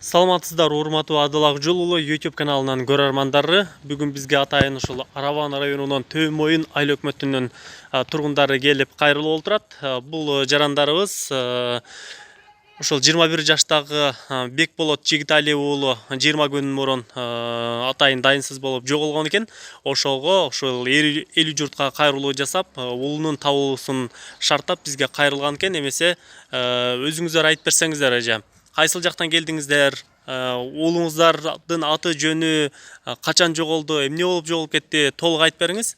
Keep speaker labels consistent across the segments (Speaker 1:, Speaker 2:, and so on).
Speaker 1: Саламатсыздар, урматтуу Адыл Акжол уулу YouTube каналынан көрөрмандары. Бүгүн бизге атайын ушул Араван районунун Төө Моюн айыл өкмөтүнүн тургундары келип кайрылып отурат. Бул жарандарыбыз ушул 21 жаштагы Бекболот Жигитали уулу 20 күн мурун атайын дайынсыз болуп жоголгон экен. Ошого ушул элүү журтка кайрылуу жасап, уулунун табылуусун шарттап бизге кайрылган экен. Эмесе өзүңүздөр айтып берсеңиздер эже. Кайсыл жактан келдиңиздер? Уулуңуздардын аты жөнү качан жоголду, эмне болуп жоголуп кетти? Толук айтып бериңиз.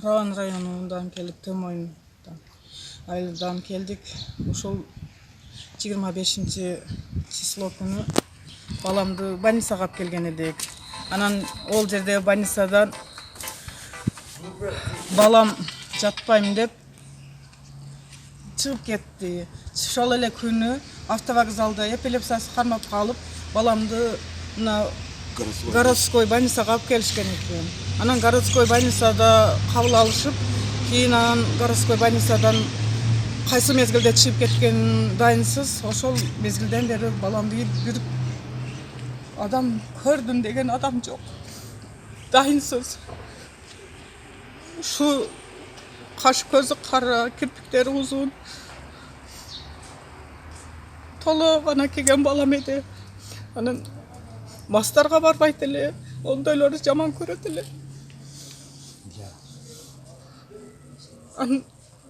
Speaker 2: Араван районунан келип, Төө Моюндан айылдан келдик. Ушул 25 число күнү баламды больницага алып келген едик. Анан ол жерде больницадан балам жатпайм деп чыгып кетти. Ошол эле күнү автовокзалда эпилепсиясы кармап калып, баламды мына городской больницага алып келишкен экен. Анан городской больницада кабыл алышып, кийин анан городской больницадан кайсы мезгилде чыгып кеткен дайынсыз, ошол мезгилден бери баламды бир адам көрдүм деген адам жок. Дайынсыз. Ушу каш көзү кара, кирпиктери узун. Толук гана келген балам эди. Анан мастарга барбайт эле, ондойлорду жаман көрөт эле.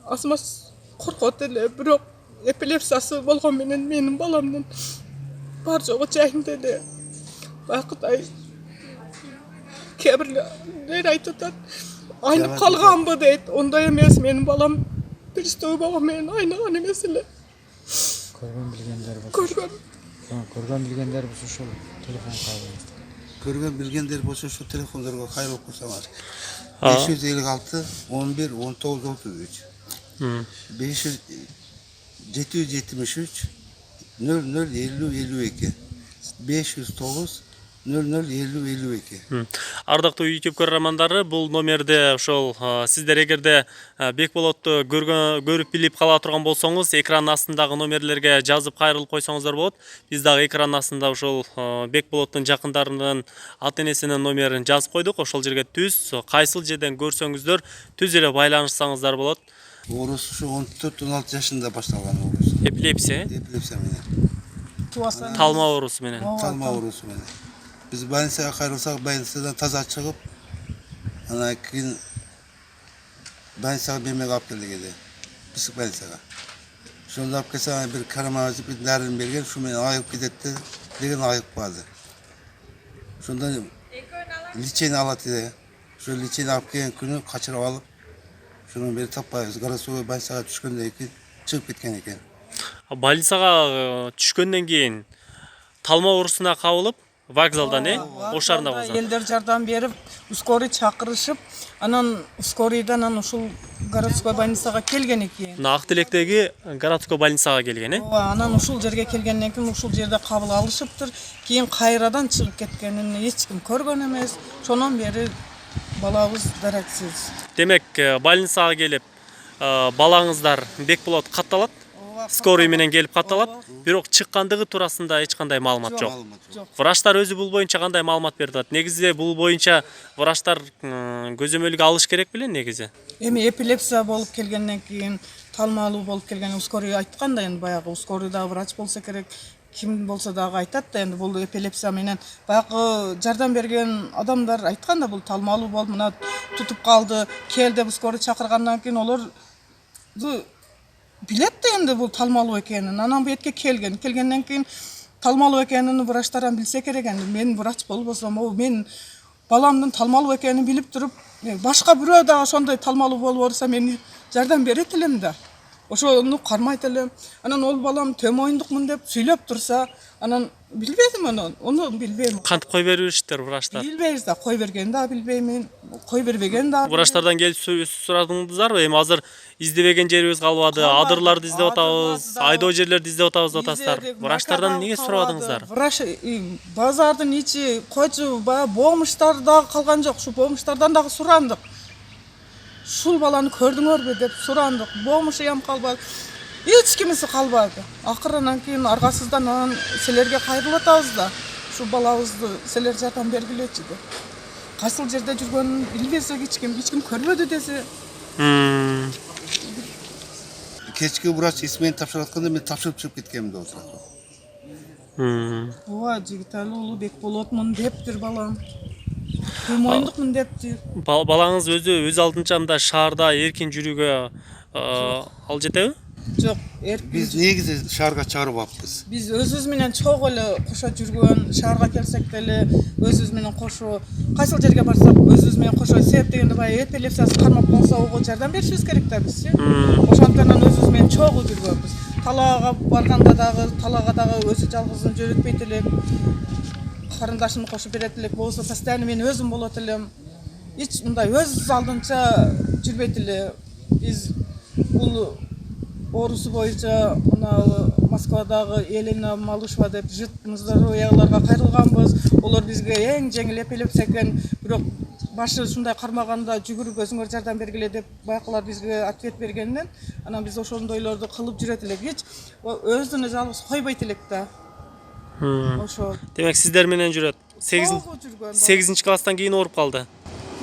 Speaker 2: Асмас коркот эле, бирок эпилепсиясы болгон менен менин баламдын бар жогу жайында эле. Бакытай кээ бирлер айтып атат, айнып калганбы дейт. Ондой эмес, менин балам пристой болгон менен айныган эмес эле.
Speaker 3: Көргөн билгендер болсо. Көргөн билгендер болсо ошол телефон кайрылыңыз.
Speaker 4: Көргөн билгендер болсо ошол телефондорго кайрылып койсоңуз. 556 11 19 33. 773 00 50 52. 509 00 50 52.
Speaker 1: Ардактуу YouTube көрөрмандары, бул номерде ошол сиздер эгерде Бекболотту көрүп билип кала турган болсоңуз, экран астындагы номерлерге жазып кайрылып койсоңуздар болот. Биз дагы экран астында ошол Бекболоттун жакындарынын ата-энесинин номерин жазып койдук. Ошол жерге түз, кайсыл жерден көрсөңүздөр түз эле байланышсаңыздар болот.
Speaker 4: Оорус ушу 14-16 жашында башталган оорус.
Speaker 1: Эпилепсия,
Speaker 4: Эпилепсия менен.
Speaker 1: талма оорусу менен.
Speaker 4: Талма оорусу менен. Biz больницага кайрылсак, больницадан таза чыгып, анан кийин больницага бемеге алып келдик эди. Псих больницага. Ошондо алып келсем, бир карамазип дарыны берген, ушу менен айыгып кетет деген айыгып калды. Ошондо лечение алат эди. Ошо лечение алып келген күнү качырып алып, ошондон бери таппайбыз. Городской больницага түшкөндөн кийин чыгып кеткен экен.
Speaker 1: Больницага түшкөндөн кийин талма оорусуна кабылып, вокзалдан ошарында болсо.
Speaker 2: Элдер жардам берип, ускорый чакырышып, анан ускорийдан ушул городской больницага келген экен.
Speaker 1: Мына Ак Тилектеги городской больницага келген,
Speaker 2: Анан ушул жерге келгенден кийин ушул жерде кабыл алышыптыр. Кийин кайрадан чыгып кеткенин эч ким көргөн эмес. Шонон бери балабыз дарексиз.
Speaker 1: Демек, больницага келип, балаңыздар Бекболот катталат. Скорый менен келип катталат, бирок чыккандыгы туурасында эч кандай маалымат жок. Врачтар өзү бул боюнча кандай маалымат берип атат? Негизи бул боюнча врачтар көзөмөлгө алыш керек беле негизи?
Speaker 2: Эми эпилепсия болуп келгенден кийин, талмалуу болуп келген ускорый айткан да, эми баягы ускорийда врач болсо керек, ким болсо дагы айтат да, эми бул эпилепсия менен баягы жардам берген адамдар айткан да, бул талмалуу болуп, мына тутуп калды, кел деп ускорый чакыргандан кийин олор билет да энди бул талмалуу экенин. Анан бу жерге келгенден кийин талмалуу экенин врачтардан билсе керек энди. Мен врач болбосом, мен баламдын талмалуу экенин билип туруп, башка бирөө дагы ошондой талмалуу болуп орса мен жардам берет элем да. Ошону кармайт элем. Анан ол балам Төө Моюндукмун деп сүйлөп турса, анан билбедим ону билбейм.
Speaker 1: Кантип кой бериптир врачтар?
Speaker 2: Билбейбиз да, кой берген да билбеймин, кой бербеген да.
Speaker 1: Врачтардан келип сурадыңыздарбы? Эми азыр издебеген жерибиз калбады, адырларды издеп атабыз, айдоо жерлерди издеп атабыз деп атасыздар. Врачтардан эмнеге сурабадыңыздар?
Speaker 2: Врач базардын ичи койчу, баягы бомуштар дагы калган жок, ушу бомуштардан дагы сурандык. Ушул баланы көрдүңөрбү деп сурандык. Бомушу ям калбады. эч кимиси калбады. Акырынан кийин аргасыздан анан силерге кайрылып атабыз да. Ушу балабызды силер жардам бергилечи деп. Кайсыл жерде жүргөнүн билбесек эч ким көрбөдү десе.
Speaker 4: Кечки врач исмени тапшырып атканда мен тапшырып чыгып кеткенмин деп отурат.
Speaker 2: Ооба, Жигитали уулу Бекболотмун дептир балам. Түймойндукмун дептир.
Speaker 1: Балаңыз өз алдынча мында шаарда эркин жүрүүгө алжетеби?
Speaker 2: Жок,
Speaker 4: Биз негизи шаарга чыгарып алыппыз.
Speaker 2: Биз өзүбүз менен чогуу эле кошо жүргөн, шаарга келсек деле өзүбүз менен кошо, кайсыл жерге барсак өзүбүз менен кошо себеп дегенде баягы эпилепсиясы кармап калса ого жардам беришибиз керек да биз. Ошондон өзүбүз менен чогуу жүргөнбүз. Талаага барганда дагы, талаага дагы өзү жалгызын жөнөтпөйт элек. Карындашымды кошуп берет элек, болсо постоянно мен өзүм болот элем. Эч мындай өз алдынча жүрбөйт эле. Биз бул оорусу боюнча мына Москвадагы Елена Малышева деп жыт здоровьяларга кайрылганбыз. Олар бизге эң жеңил эпилепсия экен, бирок башы ушундай кармаганда жүгүрүп өзүңөр жардам бергиле деп байкалар бизге ответ бергенден, анан биз ошондойлорду кылып жүрөт элек. Эч өзүнө жалгыз койбойт элек да. Ошо.
Speaker 1: Демек сиздер менен жүрөт. 8 класстан кийин ооруп калды.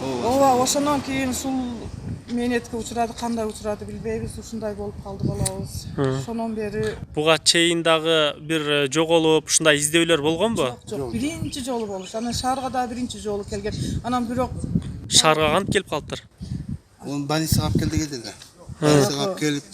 Speaker 2: Ооба, ошондон кийин ушул мээнетке учурады, кандай учурады билбейбиз, ушундай болуп калды балабыз. Ошондон бери
Speaker 1: Буга чейин дагы бир жоголуп, ушундай издөөлөр болгонбу?
Speaker 2: жок, биринчи жолу болуш. Анан шаарга да биринчи жолу келген. Анан бирок
Speaker 1: Шаарга кантип келип калыптыр?
Speaker 4: Onu больницага алып келди dedi. Больницага алып келип,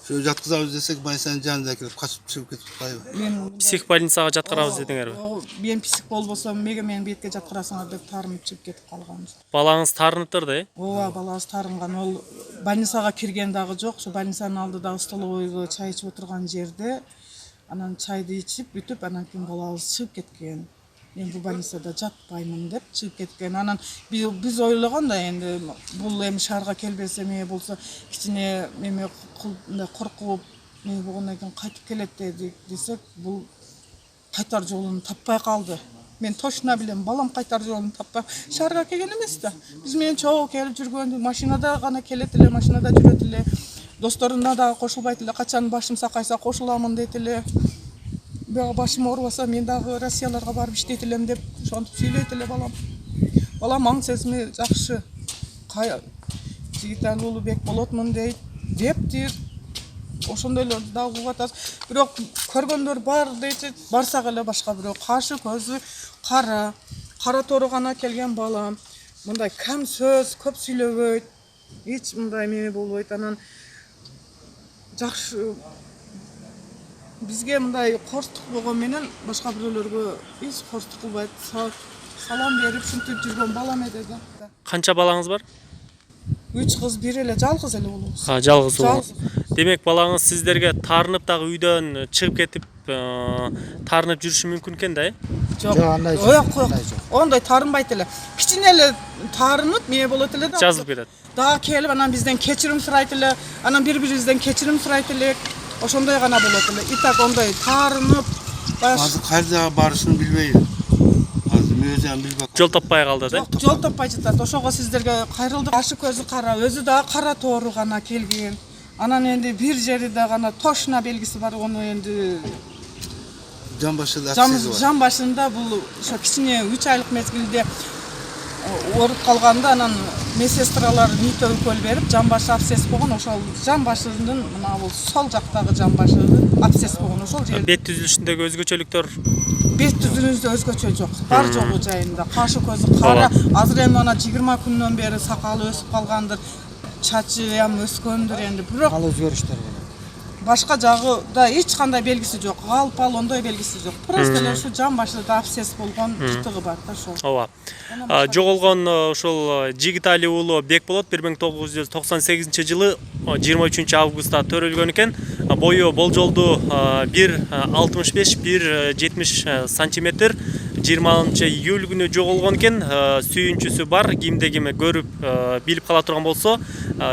Speaker 4: şu жаткызабыз десек, больницанын жанына келип качып чыгып кетип калбайбы.
Speaker 2: мен
Speaker 1: Психбольницага жаткырабыз дедиңерби?
Speaker 2: мен псих болбосом, мега мени бетке жаткырасыңар деп тарынып чыгып кетип калганбыз.
Speaker 1: Балаңыз таарыныптыр да?
Speaker 2: Ооба, балабыз тарынган. Ол больницага кирген дагы жок. Ошо больницанын алдыдагы столовойго чай ичип отурган жерде анан чайды ичип бүтүп, анан кийин балабыз чыгып кеткен. Мен бул больницада жатпаймын деп чыгып кеткен. Анан биз ойлогон да энди бул эми шаарга келбесе эмне болсо кичине эме мындай коркуп эмне болгондон кийин кайтып келет десек, бул кайтар жолун таппай калды. Мен точно билем, балам кайтар жолун таппай шаарга келген эмес да. Биз менен чогуу келип жүргөн, машинада гана келет эле, машинада жүрөт эле. Досторуна дагы кошулбайт эле, качан башым сакайса кошуламын дейт эле. Бага башым оорубаса мен дагы Россияларга барып иштейт элем деп ошентип сүйлөйт эле балам. Балам аң сезими жакшы. Жигитали уулу Бекболотмун дептир. Ошондойлорду дагы угуп атабыз. Бирок көргөндөр бар дейт, барсак эле башка бирөө кашы көзү кара тору гана келген балам. Мындай кам сөз, көп сүйлөбөйт. Эч мындай эме болбойт. Анан жакшы бизге мындай корстук болгон менен башка бирөөлөргө эч корстук кылбайт. Салам берип ушинтип жүргөн балам эди да.
Speaker 1: Канча балаңыз бар?
Speaker 2: 3 кыз, бир эле жалгыз эле болобуз.
Speaker 1: Жалгыз уулу. Демек балаңыз сиздерге таарынып дагы үйдөн чыгып кетип, таарынып жүрүшү мүмкүн экен да?
Speaker 2: Жок,
Speaker 3: андай жок.
Speaker 2: Ондай таарынбайт эле. Кичине эле таарынып, эмне болот эле да.
Speaker 1: Жазылып кетет.
Speaker 2: Дагы келип анан бизден кечирим сурайт эле, анан бири-бирибизден кечирим сурайт элек. Ошондой гана болот эле. Итак ондай таарынып,
Speaker 4: Азыр кайда барышын билбейм. Азыр мен өзүм билбей.
Speaker 1: Жол таппай калды да?
Speaker 2: жол таппай жатат. Ошого сиздерге кайрылдык. Башы көзү кара, өзү да кара тоору гана келген. Анан энди бир жерде гана точно белгиси бар, ону энди
Speaker 4: Жан башында аксиз бар.
Speaker 2: жан башында бул ошо кичине 3 айлык мезгилде ооруп калганда анан медсестралар нито укол берип, жан башы абсцесс болгон. Ошол жан башынын мына бул сол жактагы жан башынын абсцесс болгон. Ошол жер
Speaker 1: Бет түзүлүшүндөгү өзгөчөлүктөр
Speaker 2: бет түзүлүшүндө өзгөчө жок. Бар жогу жайында. Кашы көзү кара. Азыр эми ана 20 күндөн бери сакалы өсүп калгандыр. Чачы ям өскөндүр энди. Бирок
Speaker 3: Ал өзгөрүштөр болот.
Speaker 2: башка жагыда эч кандай белгиси жок. Галпал ондой белгиси жок. Просто эле ушу жан башында абсцесс болгон жытыгы бар да ошол.
Speaker 1: ооба. Жоголгон ушул Жигитали уулу Бекболот 1998-жылы 23 августта төрөлгөн экен. Бою болжолду 1,65-1,70 сантиметр. 20-июль күнү жоголгон экен. Сүйүнчүсү бар. Кимде ким көрүп билип кала турган болсо,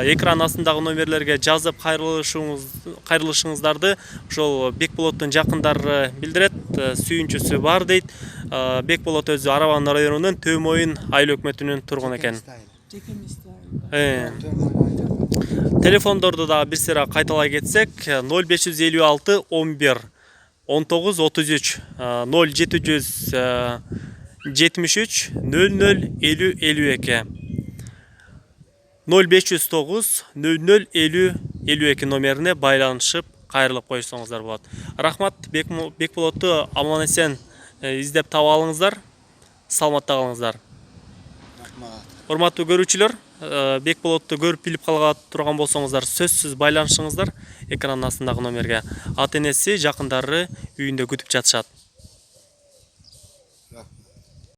Speaker 1: экран астындагы номерлерге жазып кайрылышыңыздарды ошол Бекболоттун жакындары билдирет. Сүйүнчүсү бар дейт. Бекболот өзү Араван районунун Төмойын айыл өкмөтүнүн тургуну экен.
Speaker 2: Жеке месте.
Speaker 1: Телефондорду да бир сыйра кайталай кетсек, 0556 11 19 33 0773 00 50 52 0509 00 50 52 номерине байланышып кайрылып коюшсоңуздар болот. Рахмат, Бекболотту аман эсен издеп таап алыңыздар. Саламатта калыңыздар. Урматтуу көрүүчүлөр, Бекболотту көрүп билип калга турган болсоңуздар, сөзсүз байланышыңыздар экранын астындагы номерге. Ата энеси, жакындары үйүндө күтүп жатышат.